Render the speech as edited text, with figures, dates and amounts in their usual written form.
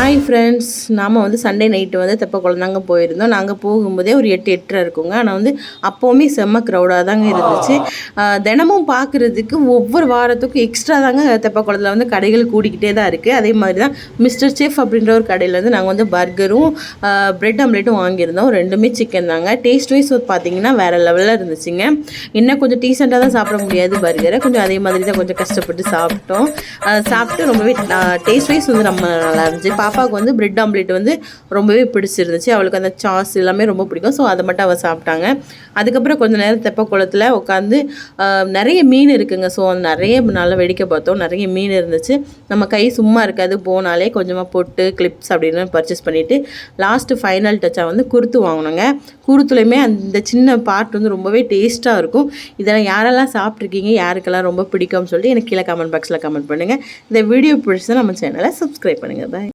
Hi friends, நாம் வந்து Sunday night வந்து தெப்பக்குளம் தாங்க போயிருந்தோம். நாங்கள் போகும்போதே ஒரு 8-8:30 இருக்குங்க. ஆனால் வந்து அப்போவுமே செம்ம க்ரௌடாக தாங்க இருந்துச்சு. தினமும் பார்க்குறதுக்கு ஒவ்வொரு வாரத்துக்கும் எக்ஸ்ட்ரா தாங்க தெப்பக்குளத்தில் வந்து கடைகள் கூடிக்கிட்டே தான் இருக்குது. அதே மாதிரி தான் மிஸ்டர் செஃப் அப்படின்ற ஒரு கடையில் வந்து நாங்கள் வந்து பர்கரும் ப்ரெட் ஆம்லேட்டும் வாங்கியிருந்தோம். ரெண்டுமே சிக்கன் தாங்க. டேஸ்ட் வைஸ் பார்த்தீங்கன்னா வேறு லெவலில் இருந்துச்சுங்க. இன்னும் கொஞ்சம் டீசெண்டாக தான் சாப்பிட முடியாது பர்கரை, கொஞ்சம் அதே மாதிரி தான் கொஞ்சம் கஷ்டப்பட்டு சாப்பிட்டோம். சாப்பிட்டு ரொம்பவே டேஸ்ட் வைஸ் வந்து நம்ம நல்லா இருந்துச்சு. பாப்பாவுக்கு வந்து பிரெட் ஆம்லேட் வந்து ரொம்பவே பிடிச்சிருந்துச்சு. அவளுக்கு அந்த சாஸ் எல்லாமே ரொம்ப பிடிக்கும். ஸோ அதை மட்டும் அவள் சாப்பிட்டாங்க. அதுக்கப்புறம் கொஞ்சம் நேரம் தெப்பக்குளத்தில் உட்காந்து நிறைய மீன் இருக்குங்க. ஸோ நிறைய நல்லா வேடிக்கை பார்த்தோம். நிறைய மீன் இருந்துச்சு. நம்ம கை சும்மா இருக்காது, போனாலே கொஞ்சமாக போட்டு கிளிப்ஸ் அப்படின்னு பர்ச்சேஸ் பண்ணிவிட்டு லாஸ்ட்டு ஃபைனல் டச்சாக வந்து குருத்து வாங்கினோங்க. குருத்துலையுமே அந்த சின்ன பார்ட் வந்து ரொம்பவே டேஸ்ட்டாக இருக்கும். இதெல்லாம் யாரெல்லாம் சாப்பிட்ருக்கீங்க, யாருக்கெல்லாம் ரொம்ப பிடிக்கும்னு சொல்லிட்டு எனக்கு கீழே கமெண்ட் பாக்ஸில் கமெண்ட் பண்ணுங்கள். இந்த வீடியோ பிடிச்சா நம்ம சேனலை சப்ஸ்கிரைப் பண்ணுங்கள். பாய்.